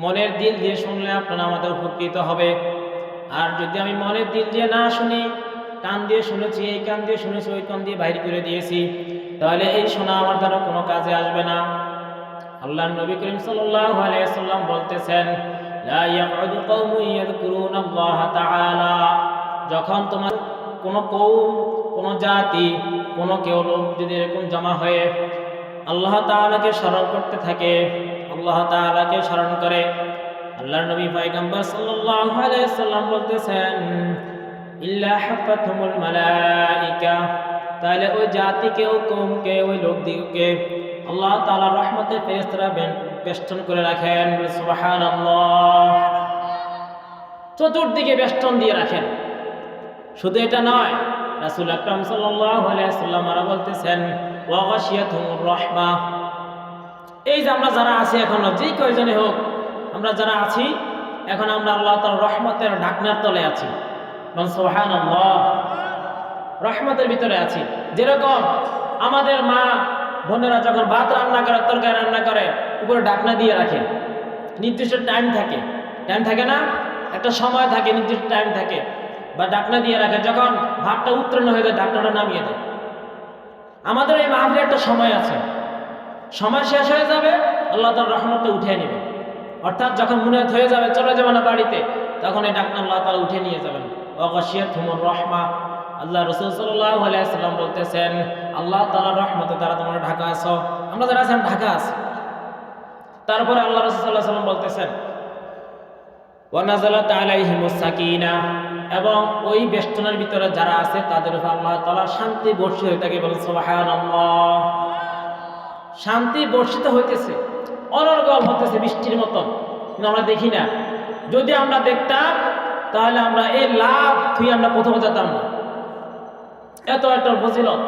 মনের দিল দিয়ে শুনলে আপনারা আমাদের উপকৃত হবে। আর যদি আমি মনের দিল দিয়ে না শুনি, কান দিয়ে শুনেছি, এই কান দিয়ে শুনেছি, ওই কান দিয়ে বাইর করে দিয়েছি, তাহলে এই শোনা আমার দ্বারা কোনো কাজে আসবে না। আল্লাহর নবী করিম সাল্লাল্লাহু আলাইহি ওয়াসাল্লাম বলতেছেন, লা ইয়াকউদু কওমুন ইয়াযকুরুনাল্লাহ তাআলা, যখন তোমার কোনো কওম, কোনো জাতি, কোনো কেউ লোক যদি এরকম জমা হয়ে আল্লাহ তাআলাকে স্মরণ করতে থাকে, আল্লাহ তাআলাকে স্মরণ করে, আল্লাহর নবী পয়গম্বর সাল্লাল্লাহু আলাইহি ওয়াসাল্লাম বলতেছেন, ইল্লা হাফাতুহুল মালায়েকা, তাহলে ওই জাতিকে, ওই কওমকে, ওই লোকদিগকে আল্লাহ তাআলার রহমতের ফেরেশতারা বেষ্টন করে রাখেন। সুবহানাল্লাহ। চতুর্দিকে বেষ্টন দিয়ে রাখেন। শুধু এটা নয়, রাসূল আকরাম সাল্লাল্লাহু আলাইহি ওয়াসাল্লাম আরো বলতেছেন, ওয়া গাশিয়াতুহুর রাহমা, এই যে আমরা যারা আছি এখনো, যেই কয়জনে হোক, আমরা যারা আছি এখন, আমরা আল্লাহ তাআলার রহমতের ঢাকনার তলে আছি। সুবহানাল্লাহ। রহমতের ভিতরে আছি। যেরকম আমাদের মা বোনেরা যখন ভাত রান্না করে, তরকারি রান্না করে, উপরে ঢাকনা দিয়ে রাখে, নির্দিষ্ট টাইম থাকে, টাইম থাকে না, একটা সময় থাকে, নির্দিষ্ট টাইম থাকে, বা ঢাকনা দিয়ে রাখে, যখন ভাতটা উত্তীর্ণ হয়ে যায় ঢাকনাটা নামিয়ে দেয়। আমাদের এই মাহফিলের একটা সময় আছে, সময় শেষ হয়ে যাবে, আল্লাহ তাআলার রহমতটা উঠিয়ে নেবে। অর্থাৎ যখন মুনাত হয়ে যাবে, চলে যাবে না বাড়িতে, তখন এই ঢাকনা আল্লাহ তাআলা উঠিয়ে নিয়ে যাবেন। ওয়া গাশিয়াতুহুর রাহমা, আল্লাহ রাসূল সাল্লাল্লাহু আলাইহি ওয়াসাল্লাম বলতেছেন, আল্লাহ তাআলার রহমতে তারা তোমরা ঢাকা আছো, আমরা যারা আছি ঢাকা আছি। তারপরে আল্লাহ রাসূল সাল্লাল্লাহু আলাইহি ওয়াসাল্লাম বলতেছেন, ওয়া নাযালাত আলাইহিমুস সাকিনাহ, এবং ওই বেষ্টনের ভিতরে যারা আছে তাদের উপর আল্লাহ তাআলার শান্তি বর্ষিত হয়ে থাকে। বলেন সুবহানাল্লাহ। শান্তি বর্ষিত হইতেছে, অনর্গল হতেছে বৃষ্টির মতন, কিন্তু আমরা দেখি না। যদি আমরা দেখতাম তাহলে আমরা এই লাভ থুই আমরা কোথাও যেতাম না। এত একটা ফজিলত।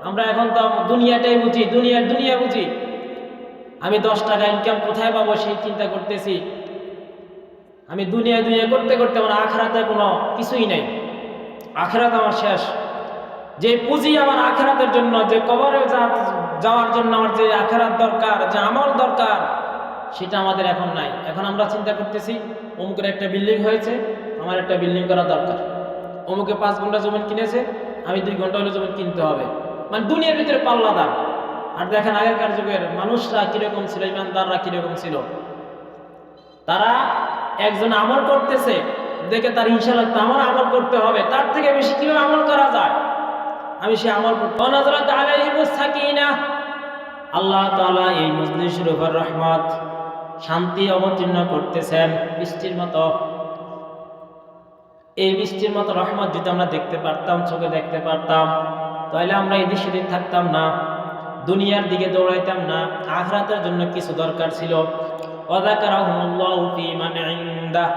আমরা এখন তো দুনিয়াটাই বুঝি, দুনিয়া বুঝি। আমি 10 টাকা ইনকাম কোথায় পাবো সেই চিন্তা করতেছি। আমি দুনিয়া করতে করতে আমার আখিরাতে কোনো কিছুই নাই। আখিরাত আমার শেষ। যে পুঁজি আমার আখিরাতের জন্য, যে কবরে যাওয়ার জন্য আমার যে আখিরাত দরকার, যে আমল দরকার, সেটা আমাদের এখন নাই। এখন আমরা চিন্তা করতেছি, অমুকের একটা বিল্ডিং হয়েছে, আমার একটা বিল্ডিং করা দরকার। অমুকে 5 ঘন্টা জমিন কিনেছে, আমি 2 ঘন্টা হলে জমিন কিনতে হবে। মানে দুনিয়ার ভিতরে পাল্লাদার। আর দেখেন আগেকার যুগের মানুষরা কিরকম ছিল, ইমানদাররা কিরকম ছিল। তারা একজন আমল করতেছে দেখে তার হিংসা লাগতো, আমার আমল করতে হবে, তার থেকে বেশি কিভাবে আমল করা যায়, আমি সে আমল করতে। নাযালাত আলাইহিমুস সাকিনাহ, আল্লাহ তাআলা এই মজলিসের উপর রহমত, শান্তি অবতীর্ণ করতেছেন বৃষ্টির মতো। এই বৃষ্টির মতো রহমত যদি আমরা দেখতে পারতাম, চোখে দেখতে পারতাম, তাহলে আমরা এই দেশে থাকতাম না, দুনিয়ার দিকে দৌড়াইতাম না। আখিরাতের জন্য কিছু দরকার ছিল। ওয়াযাকারাহুমুল্লাহু ফী মান ইনদাহ,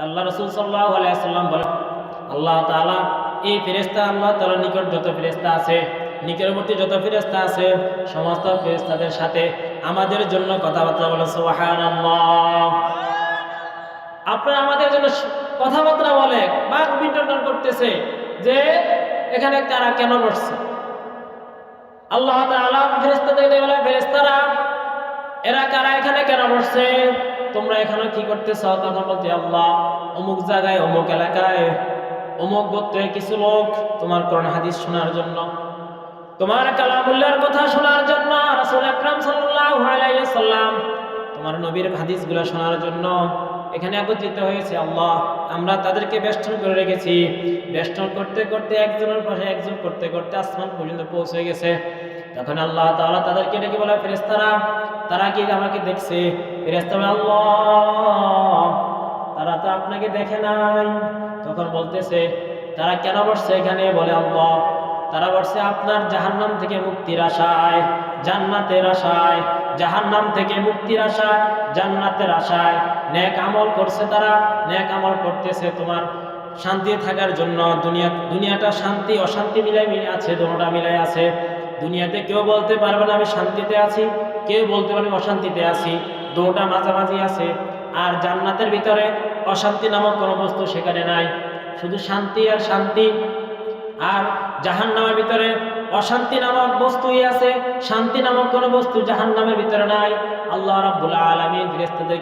আল্লাহ রাসূল সাল্লাল্লাহু আলাইহি ওয়াসাল্লাম বলেন, আল্লাহ তাআলা এই ফেরেশতা, আল্লাহ তাআলার নিকট যত ফেরেশতা আছে, নিকটবর্তী যত ফেরেশতা আছে, সমস্ত ফেরেশতাদের সাথে আমাদের জন্য কথাবার্তা বলে। সুবহানাল্লাহ। আপনারা আমাদের জন্য কথাবার্তা বলে, বাক বিতরণ করতেছে যে এখানে কারা কেন বসছে। আল্লাহ তাআলা ফেরেশতাদের বলে, ফেরেশতারা এরা কারা, এখানে কেন বসছে, তোমরা এখানে কি করতেছো? তখন বলতে, আল্লাহ অমুক জায়গায়, অমুক এলাকায়, অমুক গোত্রের কিছু লোক তোমার কোরআন হাদিস শোনার জন্য, তোমার কালামুল্লাহর কথা শোনার জন্য, রাসূল আকরাম সাল্লাল্লাহু আলাইহি ওয়াসাল্লাম তোমার নবীর হাদিসগুলো শোনার জন্য এখানে একত্রিত হয়েছে। আল্লাহ আমরা তাদেরকে বেষ্টন করে রেখেছি। বেষ্টন করতে করতে একজনের পাশে একজন করতে করতে আসমান পর্যন্ত পৌঁছে গেছে। তখন আল্লাহ তাআলা তাদেরকে ডেকে বলে, ফেরেশতারা তারা কি আমাকে দেখছে? ফেরেশতা বলে, আল্লাহ তারা তো আপনাকে দেখে নাই। তখন বলতেছে, তারা কেন বসছে এখানে? বলে, আল্লাহ তারা বসছে আপনার জাহান্নাম থেকে মুক্তির আশায়, জান্নাতের আশায়, জাহান্নাম থেকে মুক্তির আশায়, জান্নাতের আশায় নেক আমল করছে। তারা নেক আমল করতেছে তোমার শান্তি থাকার জন্য। দুনিয়াটা শান্তি অশান্তি মিলাই আছে, দুটোটা মিলাই আছে। দুনিয়াতে কেউ বলতে পারবে না আমি শান্তিতে আছি, কেউ বলতে পারবে অশান্তিতে আছি, দুটোটা মাঝামাঝি আছে। আর জান্নাতের ভিতরে অশান্তি নামক কোনো বস্তু সেখানে নাই, শুধু শান্তি আর শান্তি। আর জাহান্নামের ভিতরে অশান্তি নামক বস্তুই আছে, শান্তি নামক কোনো বস্তু জাহান্নামের ভিতরে নাই। আল্লাহ রাব্বুল আলামিন ফেরেশতাদের